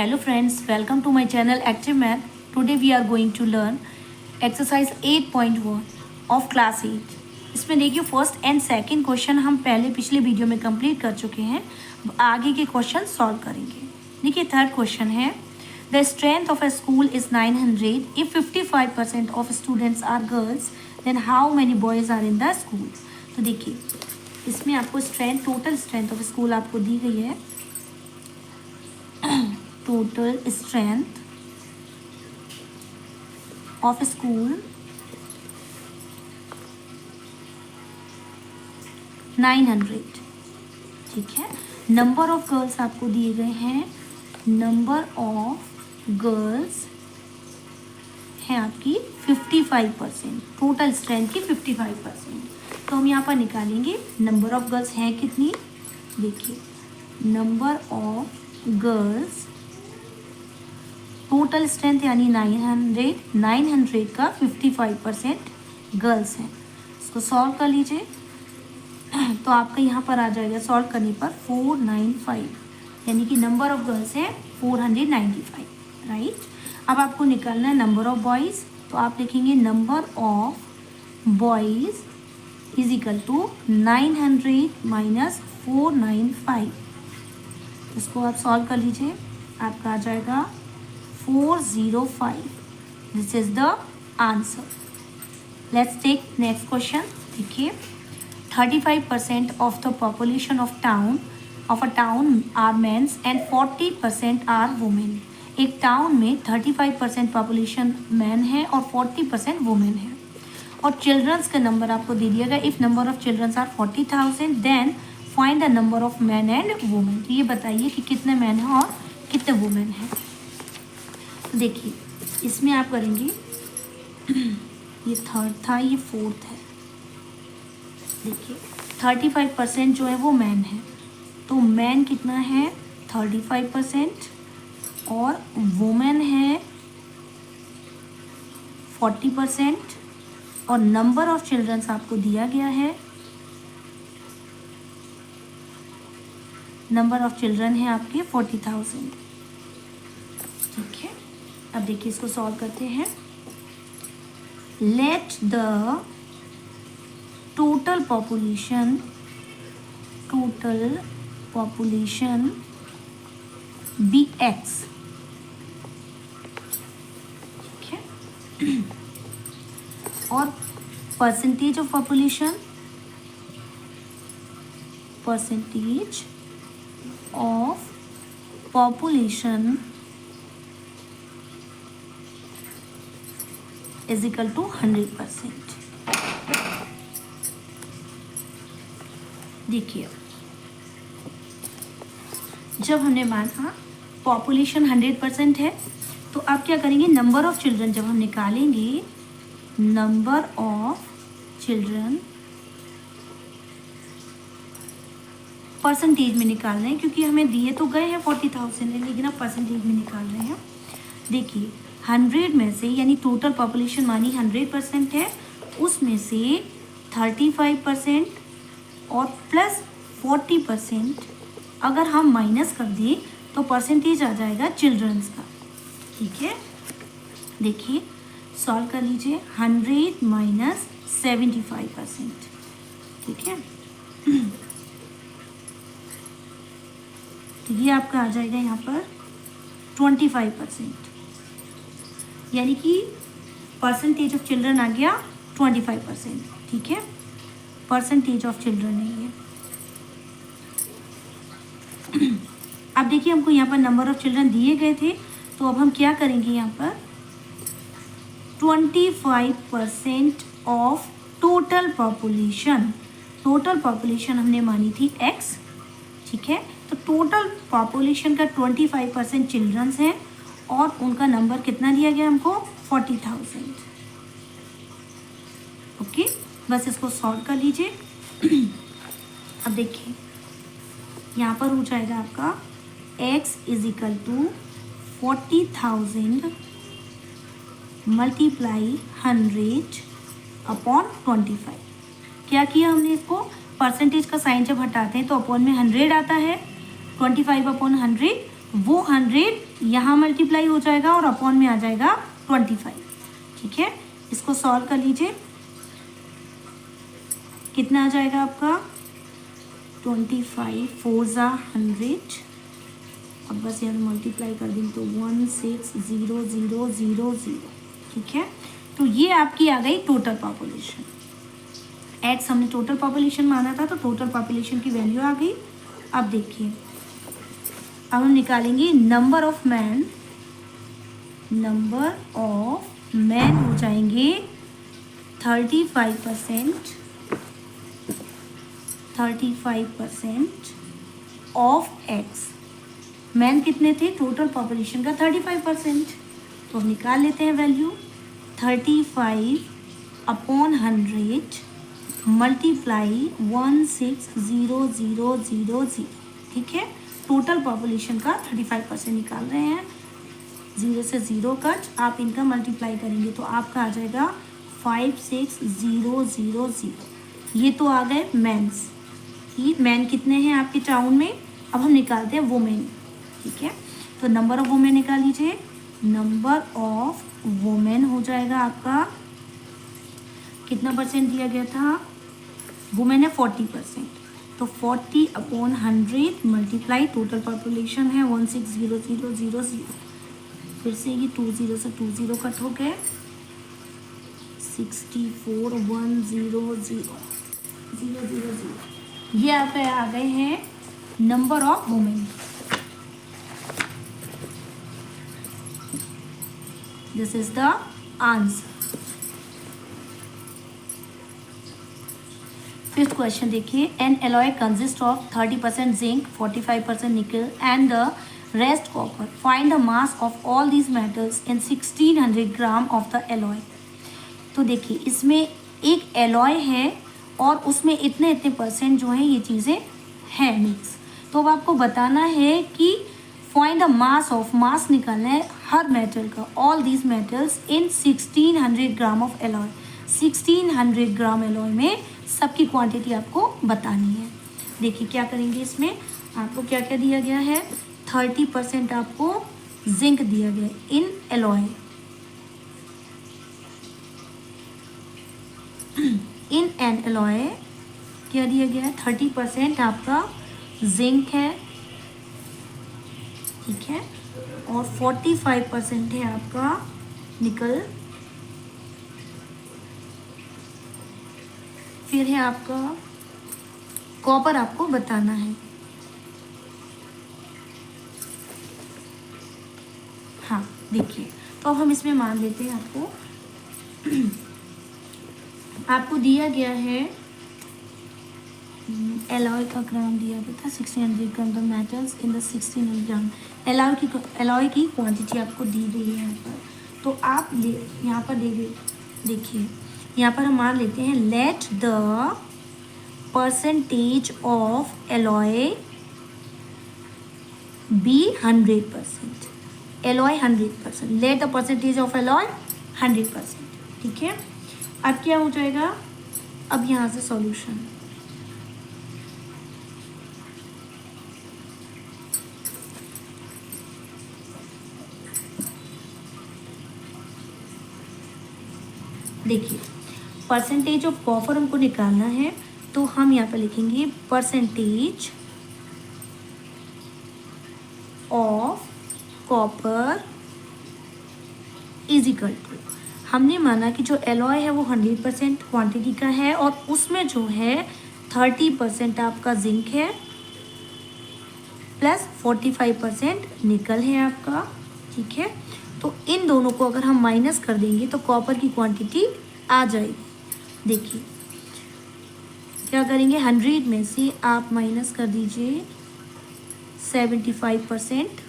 Hello friends, welcome to my channel Active Math. Today we are going to learn exercise 8.1 of class 8. इसमें देखिए first and second question हम पहले पिछले video में complete कर चुके हैं. आगे के क्वेश्चन सॉल्व करेंगे. देखिए थर्ड क्वेश्चन है the strength of a school is 900. If 55% of students are girls then how many boys are in the school. तो देखिए इसमें आपको strength total strength of school आपको दी गई है. Total strength of school 900. ठीक है. नंबर ऑफ गर्ल्स आपको दिए गए हैं. नंबर ऑफ गर्ल्स है आपकी 55%. टोटल स्ट्रेंथ की 55%. तो हम यहाँ पर निकालेंगे नंबर ऑफ गर्ल्स हैं कितनी. देखिए number of girls total strength यानी 900 का 55% गर्ल्स हैं. इसको सॉल्व कर लीजिए तो आपका यहाँ पर आ जाएगा सॉल्व करने पर 495 यानी कि नंबर ऑफ गर्ल्स है 495. राइट. अब आपको निकालना है नंबर ऑफ बॉयज़. तो आप लिखेंगे number of boys is equal to 900 minus 495. इसको आप सॉल्व कर लीजिए. आपका आ जाएगा 405. This is the answer. Let's take next question. देखिए 35% of the population of a town are mens and 40% are women. एक टाउन में 35% पॉपुलेशन मैन है और 40% वुमेन है. और चिल्ड्रंस का नंबर आपको दे दिया गया. If number of childrens are 40,000 then find the number of man and women. तो ये बताइए कि कितने मैन हैं और कितने वुमेन हैं. देखिए इसमें आप करेंगे ये थर्ड था ये फोर्थ है. देखिए 35% जो है वो मैन है. तो मैन कितना है 35% और वुमेन है 40% और नंबर ऑफ चिल्ड्रंस आपको दिया गया है. नंबर ऑफ चिल्ड्रन है आपके 40,000. ठीक है. अब देखिए इसको सॉल्व करते हैं. Let the total population be x. ठीक है. और percentage of population is equal to 100%. देखिए जब हमने माना पॉपुलेशन 100% है तो आप क्या करेंगे नंबर ऑफ चिल्ड्रन जब हम निकालेंगे नंबर ऑफ चिल्ड्रन परसेंटेज में निकाल रहे हैं क्योंकि हमें दिए तो गए हैं 40,000 है लेकिन अब परसेंटेज में निकाल रहे हैं. देखिए 100 में से यानी टोटल पॉपुलेशन मानी 100% है उसमें से 35% और प्लस 40% अगर हम माइनस कर दें तो परसेंटेज आ जाएगा चिल्ड्रंस का. ठीक है. देखिए सॉल्व कर लीजिए 100 माइनस 75%. ठीक है. तो ये आपका आ जाएगा यहाँ पर 25% यानी कि परसेंटेज ऑफ चिल्ड्रन आ गया 25%. ठीक है. परसेंटेज ऑफ चिल्ड्रन है ये. अब देखिए हमको यहाँ पर नंबर ऑफ चिल्ड्रन दिए गए थे तो अब हम क्या करेंगे यहाँ पर 25% of total population. Total population हमने मानी थी x. ठीक है. तो टोटल पॉपुलेशन का 25% चिल्ड्रंस हैं और उनका नंबर कितना दिया गया हमको 40,000. ओके. बस इसको सॉल्व कर लीजिए. अब देखिए यहाँ पर हो जाएगा आपका x is equal to 40,000 multiply 100 upon 25. क्या किया हमने इसको परसेंटेज का साइन जब हटाते हैं तो अपॉन में 100 आता है. 25 अपॉन 100 वो 100 यहाँ मल्टीप्लाई हो जाएगा और अपॉन में आ जाएगा 25। ठीक है, इसको सॉल्व कर लीजिए। कितना आ जाएगा आपका 25 4 ज़ा 100। अब बस यहाँ मल्टीप्लाई कर देंगे तो 160000। ठीक है, तो ये आपकी आ गई टोटल पॉपुलेशन। एक्स हमने टोटल पॉपुलेशन माना था तो टोटल पॉपुलेशन की वैल्यू आ गई। अब देखिए, अब हम निकालेंगे number of man. Number of man हो जाएंगे 35% ऑफ एक्स। मैन कितने थे टोटल पॉपुलेशन का 35%, तो हम निकाल लेते हैं वैल्यू 35 अपॉन 100 मल्टीप्लाई 160000। ठीक है, टोटल पॉपुलेशन का 35% निकाल रहे हैं। 0 से 0 कट, आप इनका मल्टीप्लाई करेंगे तो आपका आ जाएगा 56000। ये तो आ गए मैंस कि मैन कितने हैं आपके टाउन में। अब हम निकालते हैं वुमेन। ठीक है, तो नंबर ऑफ वुमेन निकाल लीजिए। नंबर ऑफ वुमेन हो जाएगा आपका, कितना परसेंट दिया गया था, वुमेन है 40%, तो 40 अपॉन 100 मल्टीप्लाई टोटल पॉपुलेशन है 160000। फिर से ये 20 से 20 कट हो गए 64100 ये आपके आ गए हैं number of women. This is the answer. Fifth question देखिए, an alloy consist of 30% zinc, 45% nickel and the rest copper. Find the mass of all these metals in 1600 gram of the alloy. तो देखिए, इसमें एक alloy है और उसमें इतने इतने परसेंट जो है ये चीज़ें हैं मिक्स। तो अब आपको बताना है कि फाइंड द मास ऑफ, मास निकालना है हर मेटल का, all these metals in 1600 gram of alloy. 1600 gram alloy में सबकी क्वांटिटी आपको बतानी है। देखिए क्या करेंगे, इसमें आपको क्या क्या दिया गया है, 30% आपको जिंक दिया गया है इन एलॉय। इन एन एलॉय क्या दिया गया है, 30% आपका जिंक है। ठीक है, और 45% है आपका निकल। फिर है आपका कॉपर, आपको बताना है। हाँ देखिए, तो अब हम इसमें मान लेते हैं आपको दिया गया है एलॉय का ग्राम दिया गया था 1600 gram the metals in the 1600 gram. Alloy की क्वांटिटी आपको दी गई है यहाँ पर। तो आप यहाँ पर देखिए, यहाँ पर हम मान लेते हैं let the percentage of alloy be 100%। Alloy 100%, let the percentage of alloy 100%। ठीक है, अब क्या हो जाएगा, अब यहाँ से सॉल्यूशन, देखिए परसेंटेज ऑफ कॉपर हमको निकालना है, तो हम यहाँ पर लिखेंगे percentage of copper is equal to, हमने माना कि जो एलॉय है वो 100% क्वांटिटी का है और उसमें जो है 30% आपका जिंक है प्लस 45% निकल है आपका। ठीक है, तो इन दोनों को अगर हम माइनस कर देंगे तो कॉपर की क्वांटिटी आ जाएगी। देखिए क्या करेंगे, 100 में से आप माइनस कर दीजिए 75%,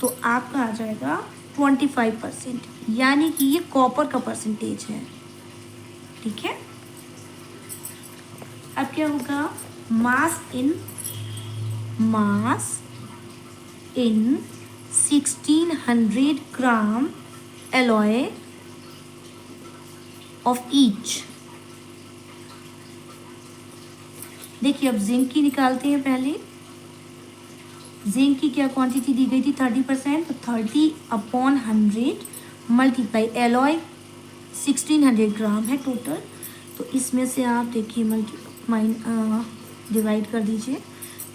तो आपका आ जाएगा 25%, यानी कि ये कॉपर का परसेंटेज है। ठीक है, अब क्या होगा, मास इन 1600 ग्राम एलॉय ऑफ ईच। देखिए अब जिंक की निकालते हैं पहले, जिंक की क्या क्वांटिटी दी गई थी 30%, तो 30/100 मल्टीप्लाई एलॉय 1600 ग्राम है टोटल। तो इसमें से आप देखिए डिवाइड कर दीजिए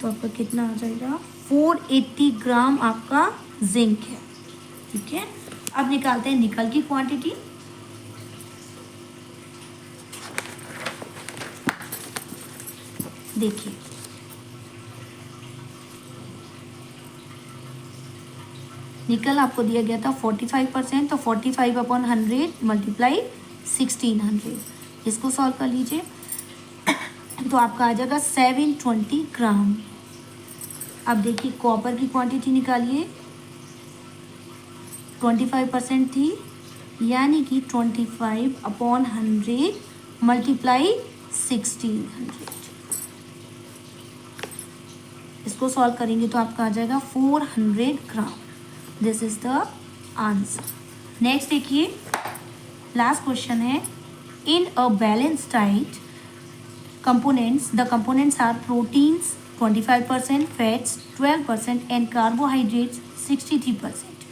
तो आपका कितना आ जाएगा 480 ग्राम आपका जिंक है। ठीक है, अब निकालते हैं निकल की क्वांटिटी। देखिए निकल आपको दिया गया था 45%, तो 45/100 मल्टीप्लाई 1600, इसको सॉल्व कर लीजिए तो आपका आ जाएगा 720 ग्राम। अब देखिए कॉपर की क्वांटिटी निकालिए, 25% थी, यानी कि 25/100 मल्टीप्लाई 1600, इसको सॉल्व करेंगे तो आपका आ जाएगा 400 gram. This is the answer. Next देखिए लास्ट क्वेश्चन है, in a balance diet components, the components are proteins 25%, fats 12% and carbohydrates 63%.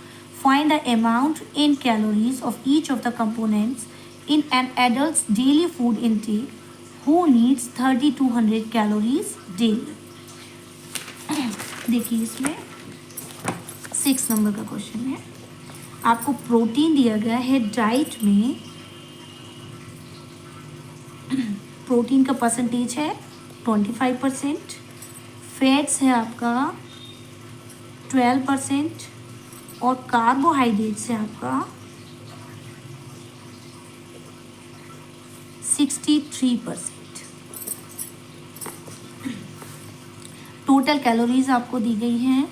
Find the amount in calories of each of the components in an adult's daily food intake who needs 3200 calories daily. देखिए इसमें 6 number का question है, आपको protein दिया गया है diet में, protein का परसेंटेज है 25%, फैट्स है आपका 12% और कार्बोहाइड्रेट्स है आपका 63%। टोटल कैलोरीज आपको दी गई हैं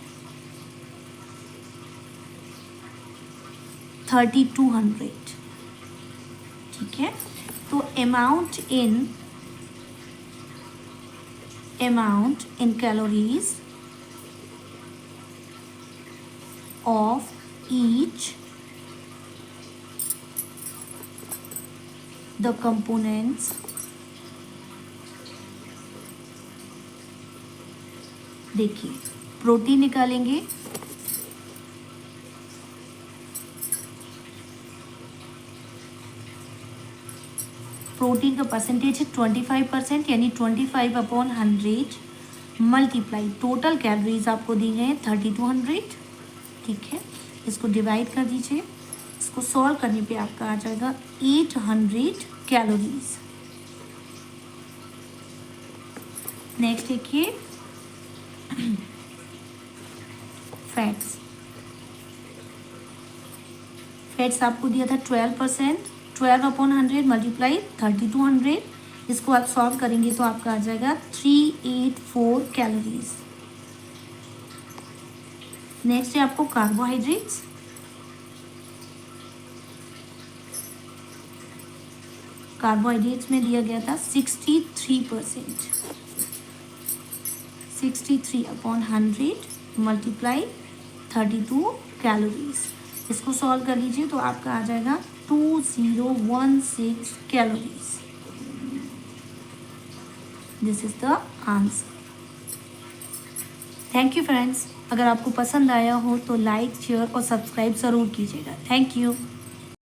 3200। ठीक है, तो amount in calories of each the components देखिए प्रोटीन निकालेंगे, प्रोटीन का परसेंटेज है 25%, यानी 25/100 मल्टीप्लाई टोटल कैलोरीज आपको दी गई हैं 3200। ठीक है, इसको डिवाइड कर दीजिए, इसको सॉल्व करने पे आपका आ जाएगा 800 कैलोरीज। नेक्स्ट देखिए फैट्स आपको दिया था 12%, 12/100 मल्टीप्लाई 3200, इसको आप सॉल्व करेंगे तो आपका आ जाएगा 384 कैलोरीज। नेक्स्ट है आपको कार्बोहाइड्रेट्स, कार्बोहाइड्रेट्स में दिया गया था 63%, 63/100 मल्टीप्लाई 32 कैलोरीज, इसको सॉल्व कर लीजिए तो आपका आ जाएगा 2016 calories. This is the answer. Thank you friends, अगर आपको पसंद आया हो तो लाइक शेयर और सब्सक्राइब ज़रूर कीजिएगा। Thank you.